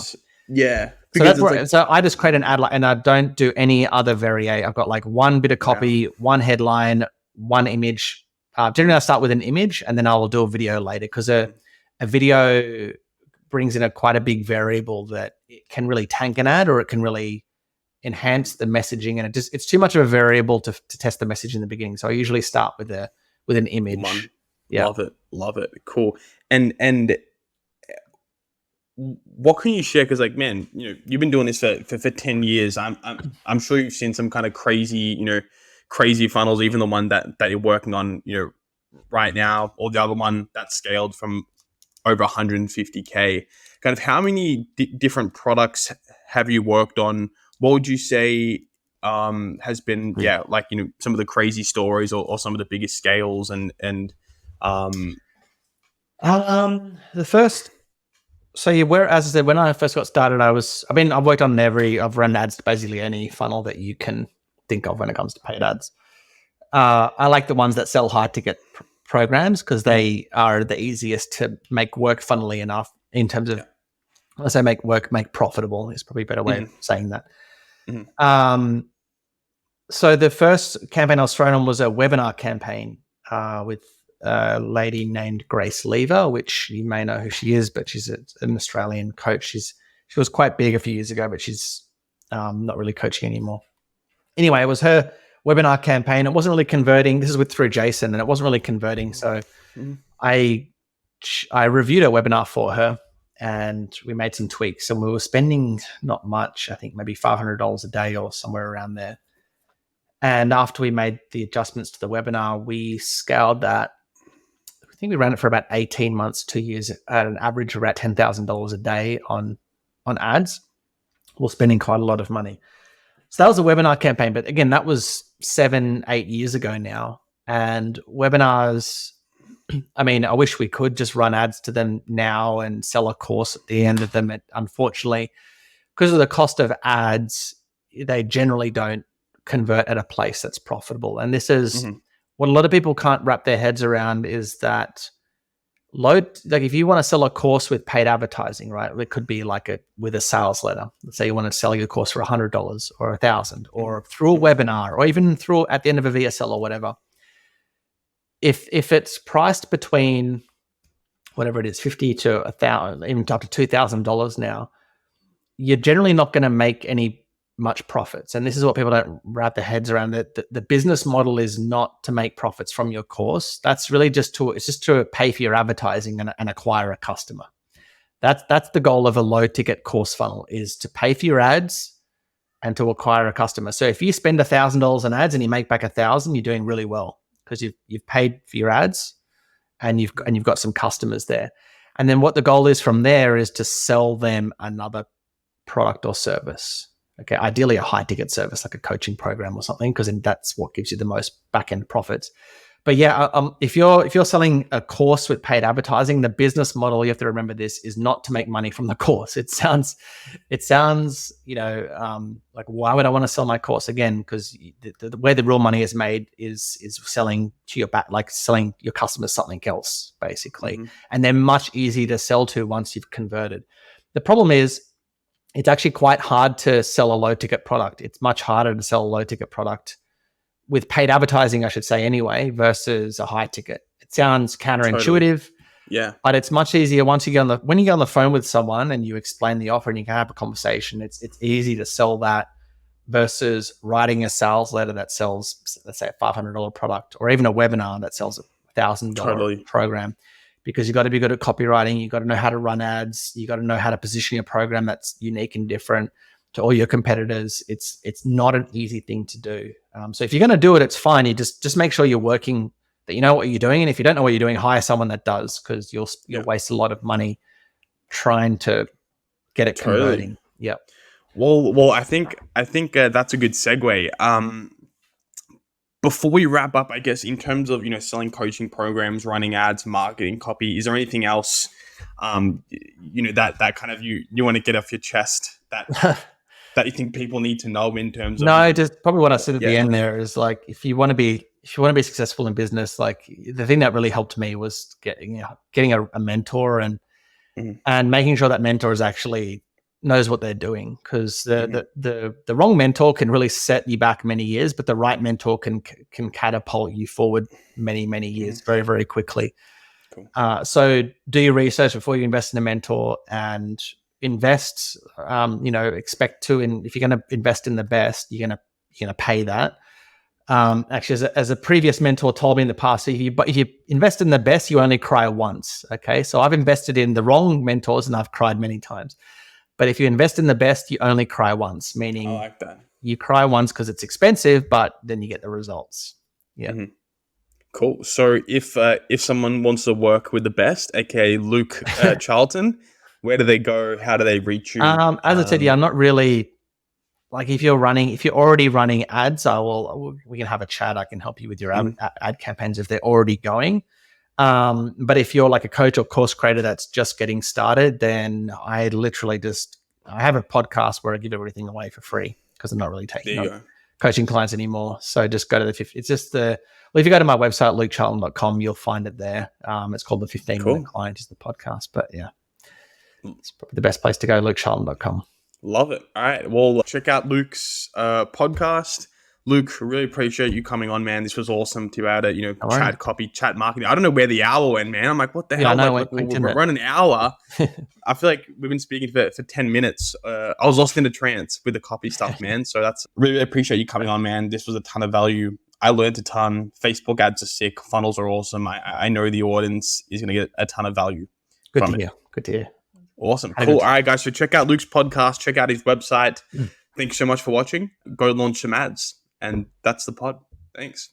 Yeah. So that's where, so I just create an ad, and I don't do any other variation. I've got like one bit of copy, one headline, one image. Generally I start with an image and then I'll do a video later, because a video brings in quite a big variable that it can really tank an ad, or it can really enhance the messaging, and it's too much of a variable to test the message in the beginning. So I usually start with an image. Love it. Cool. And what can you share? Because like, man, you've been doing this for 10 years. I'm sure you've seen some kind of crazy funnels, even the one that you're working on right now, or the other one that scaled from over 150K. Kind of how many different products have you worked on? What would you say has been some of the crazy stories, or some of the biggest scales and the first, so as I said, when I first got started, I've worked on I've run ads to basically any funnel that you can think of when it comes to paid ads. I like the ones that sell high ticket programs, because they are the easiest to make work, funnily enough, in terms of, let's say, make profitable is probably a better way of saying that. So the first campaign I was thrown on was a webinar campaign with a lady named Grace Lever, which you may know who she is, but she's an Australian coach. She was quite big a few years ago, but she's not really coaching anymore. Anyway, it was her webinar campaign. It wasn't really converting. This is through Jason, and it wasn't really converting. So I reviewed a webinar for her, and we made some tweaks, and we were spending not much, I think maybe $500 a day or somewhere around there. And after we made the adjustments to the webinar, we scaled that. I think we ran it for about 18 months, 2 years, at an average of about $10,000 a day on ads. We're spending quite a lot of money. So that was a webinar campaign. But again, that was 7-8 years ago now. And webinars, I mean, I wish we could just run ads to them now and sell a course at the end of them. Unfortunately, because of the cost of ads, they generally don't convert at a place that's profitable. And this is what a lot of people can't wrap their heads around, is that if you want to sell a course with paid advertising, right? It could be with a sales letter. Let's say you want to sell your course for $100 or $1,000, or through a webinar, or even through at the end of a VSL or whatever. If it's priced between whatever it is, $50 to $1,000, even up to $2,000 now, you're generally not going to make much profits. And this is what people don't wrap their heads around, that the business model is not to make profits from your course. That's really just to pay for your advertising and acquire a customer. That's the goal of a low ticket course funnel, is to pay for your ads and to acquire a customer. So if you spend $1,000 on ads and you make back $1,000, you're doing really well, because you've paid for your ads and you've got some customers there. And then what the goal is from there is to sell them another product or service. Okay, ideally a high ticket service like a coaching program or something, because then that's what gives you the most back end profits. But yeah, if you're selling a course with paid advertising, the business model, you have to remember this, is not to make money from the course. It sounds, like, why would I want to sell my course again? Because the way the real money is made is selling to your back, like selling your customers something else, basically, and they're much easier to sell to once you've converted. The problem is, it's actually quite hard to sell a low ticket product. It's much harder to sell a low ticket product with paid advertising, I should say anyway, versus a high ticket. It sounds counterintuitive, but it's much easier once when you get on the phone with someone and you explain the offer and you can have a conversation. It's easy to sell that versus writing a sales letter that sells, let's say, a $500 product, or even a webinar that sells a $1,000 program. Because you've got to be good at copywriting. You've got to know how to run ads. You've got to know how to position your program that's unique and different to all your competitors. It's not an easy thing to do. So if you're going to do it, it's fine. You just make sure you're working, that you know what you're doing. And if you don't know what you're doing, hire someone that does, because you'll waste a lot of money trying to get it converting. Yeah. Well, I think that's a good segue. Before we wrap up, I guess, in terms of, selling coaching programs, running ads, marketing, copy, is there anything else, that kind of you want to get off your chest that you think people need to know in terms of? No, just probably what I said at the end there is, like, if you want to if you want to be successful in business, like the thing that really helped me was getting a mentor and making sure that mentor is actually knows what they're doing, because the wrong mentor can really set you back many years, but the right mentor can catapult you forward many years very, very quickly. Cool. So do your research before you invest in a mentor, and invest. Expect to, and if you're going to invest in the best, you're going to pay that. Actually, as a previous mentor told me in the past, if you invest in the best, you only cry once. Okay, so I've invested in the wrong mentors and I've cried many times. But if you invest in the best, you only cry once, meaning I like that. you cry once because it's expensive, but then you get the results. Yeah. Cool. So if someone wants to work with the best, aka Luke Charlton, where do they go? How do they reach you? As I said, I'm not really like, if you're already running ads, we can have a chat. I can help you with your ad campaigns if they're already going. But if you're like a coach or course creator that's just getting started, then I have a podcast where I give everything away for free, because I'm not really coaching clients anymore. So just go to if you go to my website, lukecharlton.com, you'll find it there. It's called the 15-minute Client is the podcast, but yeah, it's probably the best place to go, lukecharlton.com. Love it. All right. Well, check out Luke's podcast. Luke, really appreciate you coming on, man. This was awesome to be able to, chat copy, chat marketing. I don't know where the hour went, man. I'm like, what the hell? I know, we're running an hour. I feel like we've been speaking for 10 minutes. I was lost in a trance with the copy stuff, man. So that's really appreciate you coming on, man. This was a ton of value. I learned a ton. Facebook ads are sick. Funnels are awesome. I know the audience is going to get a ton of value from it. Good to hear. Awesome. Cool. All right, guys. So check out Luke's podcast. Check out his website. Thanks so much for watching. Go launch some ads. And that's the pod. Thanks.